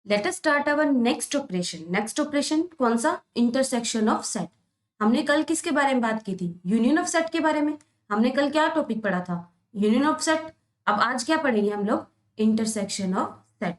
Let us start our next operation. Next operation कौन सा? Intersection of set. हमने कल किसके बारे में बात की थी? यूनियन ऑफ सेट के बारे में। हमने कल क्या टॉपिक पढ़ा था? Union of set. अब आज क्या पढ़ेंगे हम लोग? Intersection of set.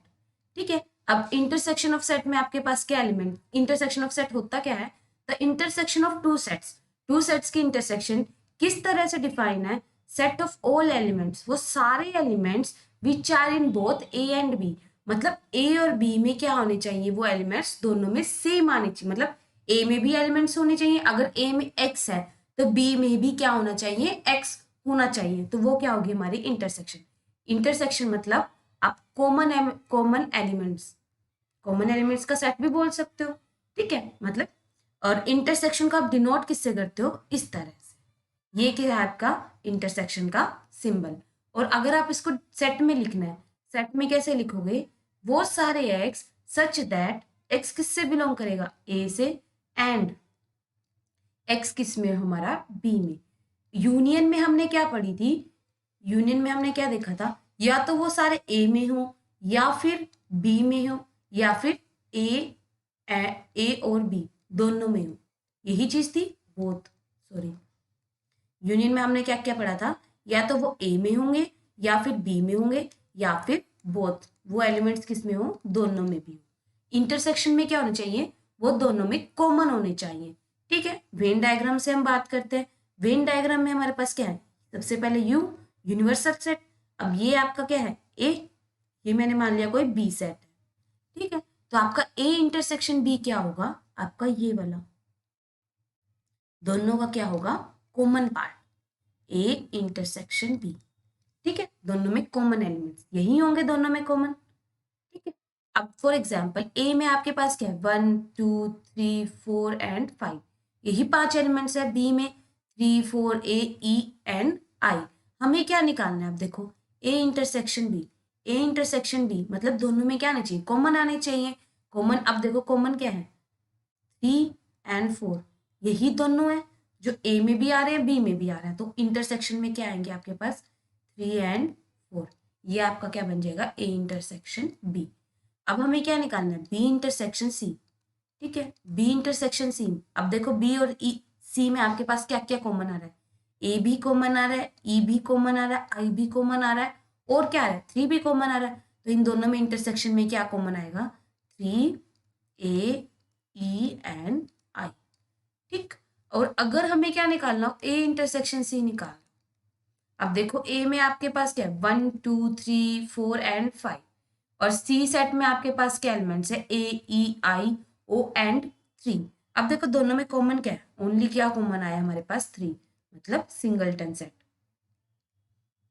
ठीक है। अब इंटरसेक्शन ऑफ सेट में आपके पास क्या एलिमेंट? इंटरसेक्शन ऑफ सेट होता क्या है? The intersection of two sets की इंटरसेक्शन किस तरह से डिफाइन है? सेट ऑफ ऑल एलिमेंट्स, वो सारे elements which are in both A and B. मतलब ए और बी में क्या होने चाहिए? वो एलिमेंट्स दोनों में सेम आने चाहिए। मतलब ए में भी एलिमेंट्स होने चाहिए। अगर ए में एक्स है तो बी में भी क्या होना चाहिए? एक्स होना चाहिए। तो वो क्या होगी हमारी इंटरसेक्शन। इंटरसेक्शन मतलब आप कॉमन एलिमेंट्स का सेट भी बोल सकते हो। ठीक है। मतलब और इंटरसेक्शन को आप डिनोट किससे करते हो? इस तरह से। ये क्या है आपका इंटरसेक्शन का सिंबल। और अगर आप इसको सेट में लिखना है, सेट में कैसे लिखोगे? वो सारे एक्स सच दैट एक्स किससे बिलोंग करेगा? ए से, एंड एक्स किस में? हमारा बी में। यूनियन में हमने क्या पढ़ी थी? यूनियन में हमने क्या देखा था? या तो वो सारे ए में हो, या फिर बी में हो, या फिर ए और बी दोनों में हो। यही चीज थी बोथ। सॉरी, यूनियन में हमने क्या क्या पढ़ा था? या तो वो ए में होंगे, या फिर बी में होंगे, या फिर बोथ। वो एलिमेंट्स किस में हो? दोनों में भी हो। इंटरसेक्शन में क्या होना चाहिए? वो दोनों में कॉमन होने चाहिए। ठीक है। वेन डायग्राम से हम बात करते हैं। वेन डायग्राम में हमारे पास क्या है? सबसे पहले यूनिवर्सल सेट। अब ये आपका क्या है? ए। ये मैंने मान लिया कोई बी सेट है। ठीक है। तो आपका ए इंटरसेक्शन बी क्या होगा? आपका ये वाला दोनों का क्या होगा? Common part A intersection B. ठीक है। दोनों में कॉमन एलिमेंट्स यही होंगे, दोनों में कॉमन। ठीक है। अब फॉर एग्जाम्पल ए में आपके पास क्या है? 1 2 3 4 एंड 5। यही 5 एलिमेंट्स है। बी में 3 4 ए ई एंड आई। हमें क्या निकालना है? अब देखो, A intersection B. A intersection B मतलब दोनों में क्या आना चाहिए? कॉमन आने चाहिए। कॉमन, अब देखो कॉमन क्या है? 3 एंड 4। यही दोनों है जो ए में भी आ रहे हैं, बी में भी आ रहे हैं। तो इंटरसेक्शन में क्या आएंगे आपके पास? 3 एंड 4। ये आपका क्या बन जाएगा? A intersection B. अब हमें क्या निकालना है? B intersection C. ठीक है। B intersection C. अब देखो बी और सी में आपके पास क्या क्या कॉमन आ रहा है? ए भी कॉमन आ रहा है, ई भी कॉमन आ रहा है, आई भी कॉमन आ रहा है, और क्या है? 3 भी कॉमन आ रहा है। तो इन दोनों में इंटरसेक्शन में क्या कॉमन आएगा? 3 ए ई एंड आई। ठीक। और अगर हमें क्या निकालना हो? ए इंटरसेक्शन सी निकाल। अब देखो ए में आपके पास क्या है? 1 2 3 4 एंड 5। और सी सेट में आपके पास क्या एलिमेंट्स है? ए ई आई ओ एंड 3। अब देखो दोनों में कॉमन क्या है? ओनली क्या कॉमन आया हमारे पास? 3। मतलब सिंगलटन सेट।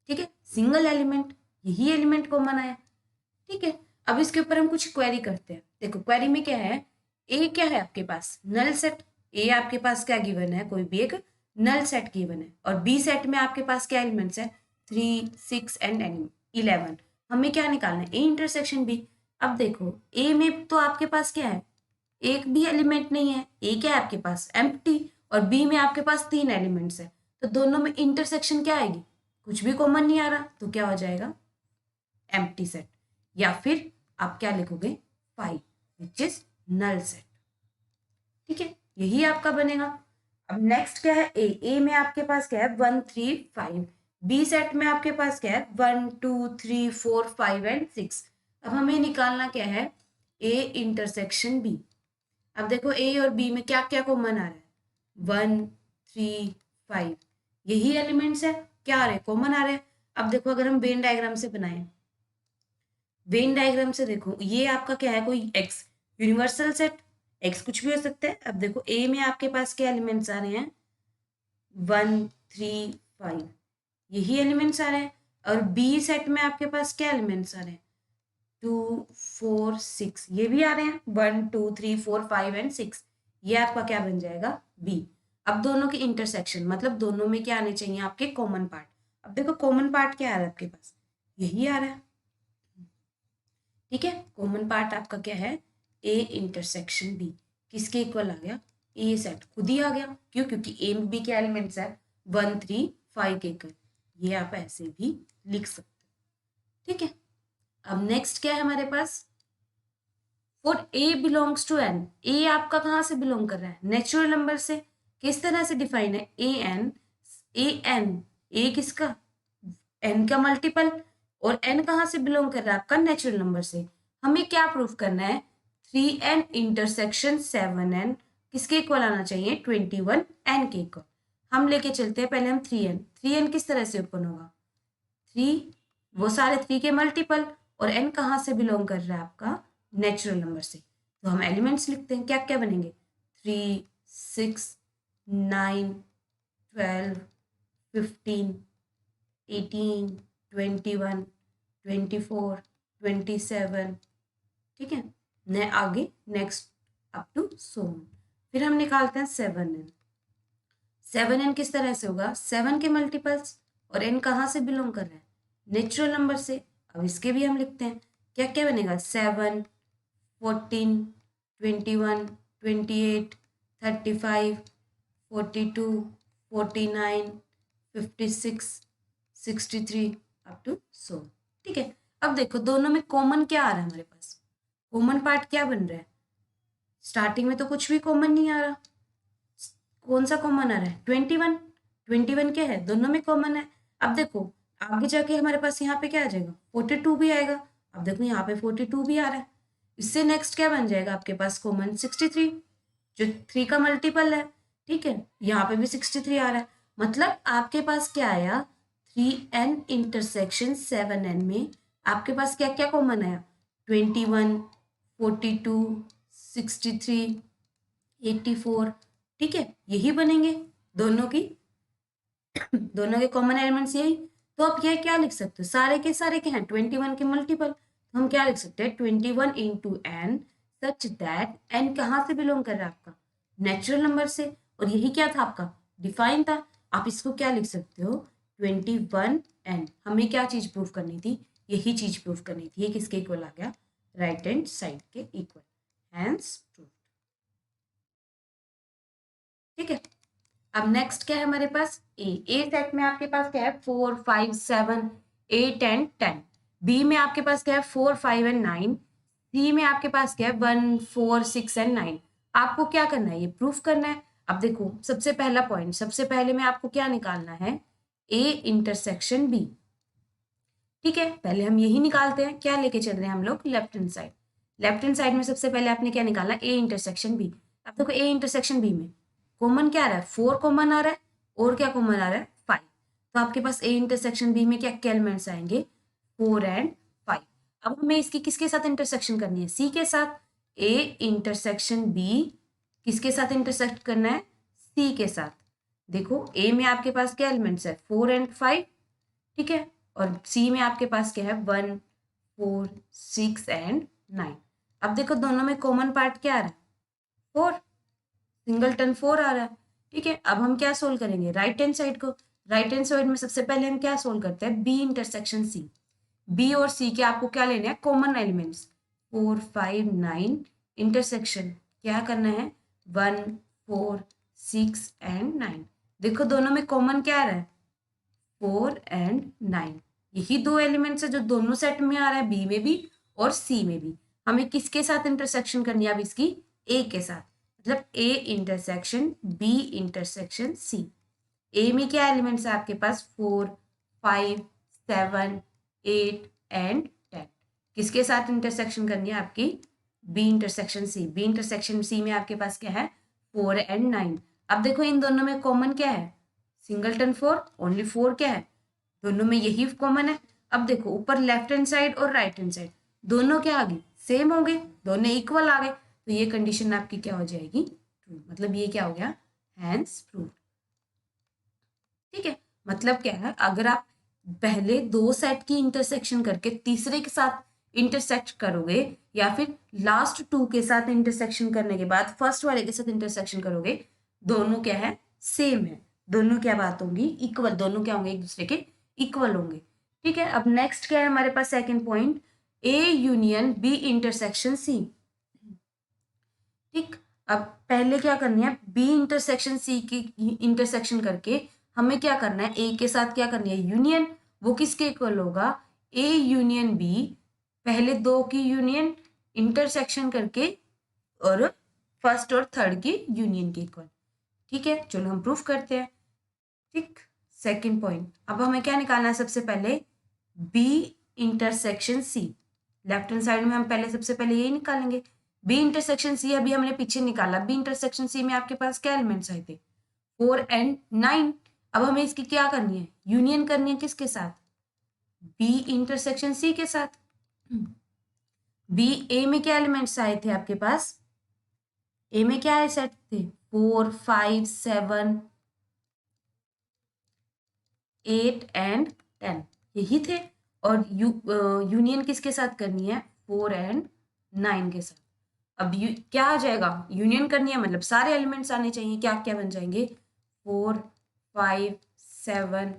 ठीक है। सिंगल एलिमेंट, यही एलिमेंट कॉमन आया। ठीक है। अब इसके ऊपर हम कुछ क्वेरी करते हैं। देखो क्वेरी में क्या है? ए क्या है आपके पास? Null set. ए आपके पास क्या गिवन है? कोई भी एक नल सेट गिवन है। और बी सेट में आपके पास क्या एलिमेंट्स है? 3 6 एंड 11। हमें क्या निकालना है? A intersection B. अब देखो ए में तो आपके पास क्या है? एक भी एलिमेंट नहीं है। ए क्या है आपके पास? एम्प्टी। और बी में आपके पास 3 एलिमेंट्स है। तो दोनों में इंटरसेक्शन क्या आएगी? कुछ भी कॉमन नहीं आ रहा, तो क्या हो जाएगा? Empty set. या फिर आप क्या लिखोगे? 5 विच इज नल सेट। ठीक है। यही आपका बनेगा। अब नेक्स्ट क्या है? ए में आपके पास क्या है? 1 3 5। बी सेट में आपके पास क्या है? 1 2 3 4 5 एंड 6। अब हमें निकालना क्या है? A intersection B. अब देखो ए और बी में क्या क्या कॉमन आ रहा है? 1 3 5। यही एलिमेंट्स है। क्या आ रहे हैं? कॉमन आ रहे हैं। अब देखो अगर हम वेन डायग्राम से बनाएं, वेन डायग्राम से देखो ये आपका क्या है? कोई एक्स यूनिवर्सल सेट। एक्स कुछ भी हो सकता है। अब देखो ए में आपके पास क्या एलिमेंट्स आ रहे हैं? 1 3 5। यही एलिमेंट्स आ रहे हैं। और बी सेट में आपके पास क्या एलिमेंट्स आ रहे हैं? 2 4 6। ये भी आ रहे हैं 1 2 3 4 5 एंड 6। ये आपका क्या बन जाएगा? बी। अब दोनों के इंटरसेक्शन मतलब दोनों में क्या आने चाहिए? आपके कॉमन पार्ट। अब देखो कॉमन पार्ट क्या आ रहा है आपके पास? यही आ रहा है। ठीक है। कॉमन पार्ट आपका क्या है? A intersection B. किसके इक्वल आ गया? ए सेट खुद ही आ गया। क्यों? क्योंकि ए में बी के एलिमेंट्स है 1 3 5 के इक्वल। ये आप ऐसे भी लिख सकते हो। ठीक है। अब नेक्स्ट क्या है हमारे पास? For A belongs to N, A आपका कहाँ से बिलोंग कर रहा है, नेचुरल नंबर से। किस तरह से डिफाइन है, ए एन, ए किसका, एन का मल्टीपल, और एन कहाँ से बिलोंग कर रहा है, आपका नेचुरल नंबर से। हमें क्या प्रूफ करना है, 3n इंटरसेक्शन 7n किसके इक्वल आना चाहिए, 21n के इक्वल। हम लेके चलते हैं पहले हम 3n किस तरह से ओपन होगा, 3 वो सारे 3 के मल्टीपल, और n कहाँ से बिलोंग कर रहा है, आपका नेचुरल नंबर से। तो हम एलिमेंट्स लिखते हैं, क्या क्या बनेंगे, 3 6 9 12 15 18 21 24 27, ठीक है। आगे नेक्स्ट अप टू सोन। फिर हम निकालते हैं 7n। 7n किस तरह से होगा, 7 के मल्टीपल्स, और n कहाँ से बिलोंग कर रहा है, नेचुरल नंबर से। अब इसके भी हम लिखते हैं, क्या क्या बनेगा, 7 14 21 28 35 42 49 56 63 अप टू सो, ठीक है। अब देखो दोनों में कॉमन क्या आ रहा है, हमारे पास कॉमन पार्ट क्या बन रहा है, स्टार्टिंग में तो कुछ भी कॉमन नहीं आ रहा, कौन सा कॉमन आ रहा है, 21 क्या है, दोनों में कॉमन है। अब देखो आगे जाके हमारे पास यहाँ पे क्या आ जाएगा, 42 भी आएगा। अब देखो यहाँ पे 42 भी आ रहा है, इससे नेक्स्ट क्या बन जाएगा आपके पास कॉमन, 63 जो 3 का मल्टीपल है, ठीक है। यहाँ पे भी 63 आ रहा है, मतलब आपके पास क्या आया, 3n इंटरसेक्शन 7n में आपके पास क्या क्या कॉमन आया, 21 42 63 84, ठीक है। यही बनेंगे दोनों की दोनों के कॉमन एलिमेंट्स यही। तो आप ये क्या लिख सकते हो, सारे के सारे क्या हैं, 21 के मल्टीपल। तो हम क्या लिख सकते हैं, 21 into n such that n कहाँ से बिलोंग कर रहा है, आपका नेचुरल नंबर से। और यही क्या था आपका डिफाइन था। आप इसको क्या लिख सकते हो, 21n। हमें क्या चीज प्रूफ करनी थी, यही चीज प्रूफ करनी थी। ये किसके इक्वल आ गया, राइट हैंड साइड के इक्वल, हैंस प्रूफ, ठीक है। अब नेक्स्ट क्या है हमारे पास, ए सेट में आपके पास क्या है, 4 5 7 8 एंड 10। बी में आपके पास क्या है, 4 5 एंड 9। सी में आपके पास क्या है, 1 4 6 एंड 9। आपको क्या करना है, ये प्रूफ करना है। अब देखो सबसे पहला पॉइंट, सबसे पहले में आपको क्या निकालना है, ए इंटरसेक्शन बी, ठीक है। पहले हम यही निकालते हैं, क्या लेके चल रहे हैं हम लोग, left hand side. Left hand side में सबसे पहले आपने क्या निकालना, ए इंटरसेक्शन बी। अब देखो ए इंटरसेक्शन बी में कॉमन क्या आ रहा है, 4 कॉमन आ रहा है, और क्या कॉमन आ रहा है, 5। तो आपके पास ए इंटरसेक्शन बी में क्या क्या एलिमेंट्स आएंगे, 4 एंड 5। अब हमें इसकी किसके साथ इंटरसेक्शन करनी है, सी के साथ। ए इंटरसेक्शन बी किसके साथ इंटरसेक्ट करना है, सी के साथ। देखो ए में आपके पास क्या एलिमेंट्स है, 4 एंड 5, ठीक है। और सी में आपके पास क्या है, 1 4 6 एंड 9। अब देखो दोनों में कॉमन पार्ट क्या आ रहा है, 4, सिंगलटन 4 आ रहा है, ठीक है। अब हम क्या सोल्व करेंगे, राइट हैंड साइड को। राइट हैंड साइड में सबसे पहले हम क्या सोल्व करते हैं, बी इंटरसेक्शन सी। बी और सी के आपको क्या लेने हैं, कॉमन एलिमेंट्स, 4 5 9 इंटरसेक्शन क्या करना है, 1 4 6 एंड 9। देखो दोनों में कॉमन क्या आ रहा है, 4 एंड 9। यही दो एलिमेंट्स है जो दोनों सेट में आ रहा है, बी में भी और सी में भी। हमें किसके साथ इंटरसेक्शन करनी है, अब इसकी ए के साथ, मतलब A intersection B intersection C. A में क्या एलिमेंट्स है आपके पास, 4 5 7 8 एंड 10। किसके साथ इंटरसेक्शन करनी है आपकी, B intersection C. B intersection C में आपके पास क्या है, 4 एंड 9। अब देखो इन दोनों में कॉमन क्या है, सिंगलटन 4, ओनली 4 क्या है, दोनों में यही कॉमन है। अब देखो ऊपर लेफ्ट हैंड साइड और राइट हैंड साइड दोनों क्या आ गए, सेम हो गए, दोनों इक्वल आ गए। तो ये कंडीशन आपकी क्या हो जाएगी, ट्रू। मतलब ये क्या हो गया, हैंस प्रूव्ड, ठीक है। मतलब क्या है, अगर आप पहले दो सेट की इंटरसेक्शन करके तीसरे के साथ इंटरसेक्ट करोगे, या फिर लास्ट 2 के साथ इंटरसेक्शन करने के बाद फर्स्ट वाले के साथ इंटरसेक्शन करोगे, दोनों क्या है, सेम है। दोनों क्या बात होंगी, इक्वल। दोनों क्या होंगे, एक दूसरे के इक्वल होंगे, ठीक है। अब नेक्स्ट क्या है हमारे पास, second point, A union B intersection C, ठीक। अब पहले क्या करनी है, बी इंटरसेक्शन सी की इंटरसेक्शन करके हमें क्या करना है, ए के साथ क्या करनी है, यूनियन। वो किसके इक्वल होगा, ए यूनियन बी, पहले दो की यूनियन, इंटरसेक्शन करके और फर्स्ट और थर्ड की यूनियन के इक्वल। ठीक है, चलो हम प्रूफ करते हैं। ठीक, सेकंड पॉइंट, अब हमें क्या निकालना है? सबसे पहले B intersection C. Left hand side में हम पहले सबसे पहले यही निकालेंगे, बी इंटरसेक्शन सी। अभी हमने पीछे निकाला, बी इंटरसेक्शन सी में आपके पास क्या एलिमेंट्स आए थे? 4 and 9। अब हमें इसकी क्या करनी है? यूनियन करनी है किसके साथ? बी इंटरसेक्शन सी के साथ। बी ए में क्या एलिमेंट्स आए थे आपके पास? ए में क्या है सेट थे? 4, 5, 7, 8 and 10 यही थे। और यूनियन किसके साथ करनी है? 4 and 9 के साथ। अब क्या आ जाएगा? यूनियन करनी है मतलब सारे एलिमेंट्स आने चाहिए। क्या क्या बन जाएंगे? 4, 5, 7,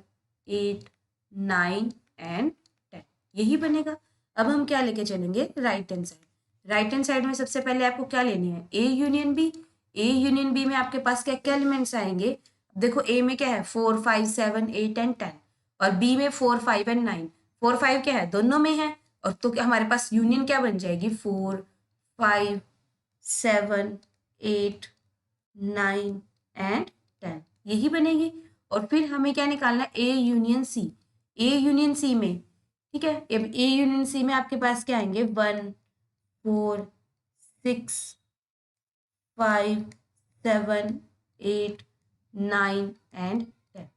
8, 9 and 10 यही बनेगा। अब हम क्या लेके चलेंगे? Right hand side. Right hand side में सबसे पहले आपको क्या लेनी है? A union B. A union B में आपके पास क्या क्या एलिमेंट्स आएंगे? देखो ए में क्या है? 4, 5, 7, 8 and 10 और बी में 4, 5 and 9। 4, 5 क्या है? दोनों में है। और तो क्या हमारे पास यूनियन क्या बन जाएगी? 4, 5, 7, 8, 9 and 10 यही बनेगी। और फिर हमें क्या निकालना है? A union C. A union सी में, ठीक है, अब ए यूनियन सी में आपके पास क्या आएंगे? 1, 4, 6, 5, 7, 8, 9 and 10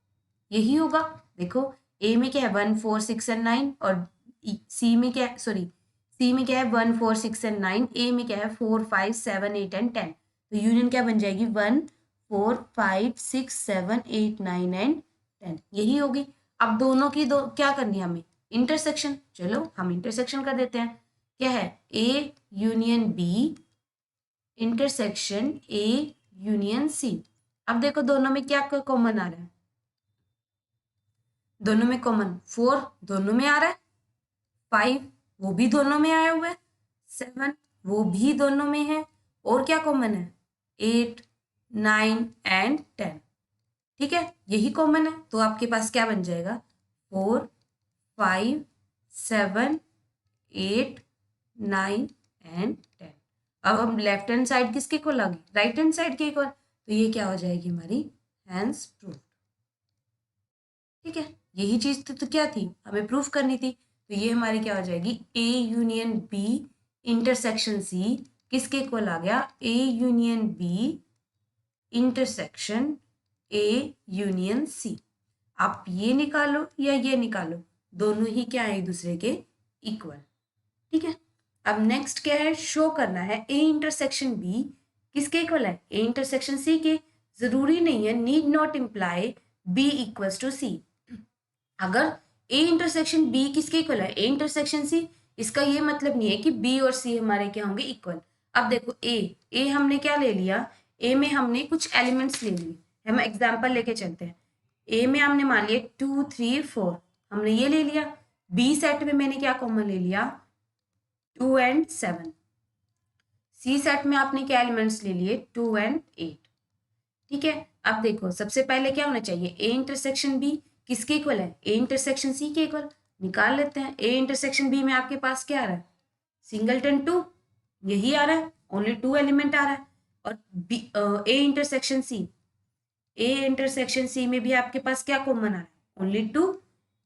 यही होगा। देखो ए में क्या है? 1, 4, 6 and 9 और सी में क्या है? सॉरी, सी में क्या है? 1, 4, 6 and 9। ए में क्या है? 4, 5, 7, 8 and 10। तो यूनियन क्या बन जाएगी? 1, 4, 5, 6, 7, 8, 9 and 10 यही होगी। अब दोनों की दो क्या करनी है हमें? इंटरसेक्शन। चलो हम इंटरसेक्शन कर देते हैं। क्या है? A union B intersection A union C. अब देखो दोनों में क्या कॉमन आ रहा है? दोनों में कॉमन 4 दोनों में आ रहा है, 5 वो भी दोनों में आया हुआ है, 7 वो भी दोनों में है, और क्या कॉमन है? 8, 9 and 10। ठीक है, यही कॉमन है। तो आपके पास क्या बन जाएगा? 4, 5, 7, 8, 9 and 10। अब हम लेफ्ट हैंड साइड किसके इक्वल आ गई? राइट हैंड साइड के इक्वल। तो ये क्या हो जाएगी हमारी? Hence proof. ठीक है, यही चीज तो क्या थी? हमें प्रूफ करनी थी। तो ये हमारी क्या हो जाएगी? A union B intersection C किसके इक्वल आ गया? A union B intersection A union C. आप ये निकालो या ये निकालो, दोनों ही क्या है? एक दूसरे के इक्वल। ठीक है, अब नेक्स्ट क्या है? शो करना है ए इंटरसेक्शन बी किसके इक्वल है? ए इंटरसेक्शन सी के। जरूरी नहीं है, need not imply B equals to C. अगर ए इंटरसेक्शन बी किसके इक्वल है? ए इंटरसेक्शन सी, इसका ये मतलब नहीं है कि बी और सी हमारे क्या होंगे? इक्वल। अब देखो ए हमने क्या ले लिया? ए में हमने कुछ एलिमेंट्स ले लिए। हम एग्जाम्पल लेके चलते हैं। ए में हमने मान लिया 2, 3, 4 हमने ये ले लिया। बी सेट में मैंने क्या कॉमन ले लिया? 2 and 7। सी सेट में आपने क्या एलिमेंट्स ले लिए? 2 and 8। ठीक है, अब देखो सबसे पहले क्या होना चाहिए? ए इंटरसेक्शन बी किसके इक्वल है? ए इंटरसेक्शन सी के इक्वल। निकाल लेते हैं। ए इंटरसेक्शन बी में आपके पास क्या आ रहा है? सिंगलटन 2 यही आ रहा है, ओनली 2 एलिमेंट आ रहा है। और B A intersection C, A intersection C में भी आपके पास क्या कॉमन आ रहा है? ओनली 2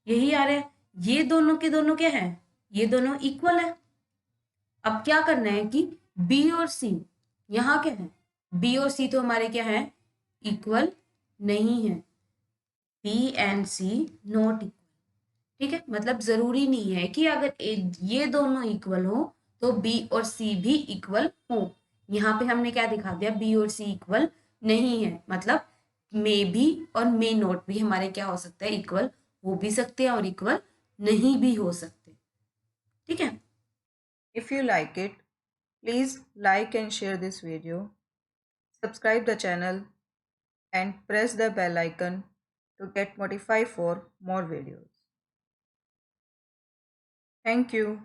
यही आ रहा है। ये दोनों के दोनों क्या है? ये दोनों इक्वल है। अब क्या करना है कि बी और सी यहाँ क्या है? बी और सी तो हमारे क्या है? इक्वल नहीं है। B and C not equal. ठीक है, मतलब जरूरी नहीं है कि अगर ये दोनों इक्वल हो तो बी और सी भी इक्वल हो। यहाँ पे हमने क्या दिखा दिया? बी और सी इक्वल नहीं है, मतलब मे भी और मे नॉट भी हमारे क्या हो सकता है? इक्वल हो भी सकते हैं और इक्वल नहीं भी हो सकते। ठीक है, If you like it, please like and share this video, subscribe the channel and press the bell icon to get notified for more videos. Thank you.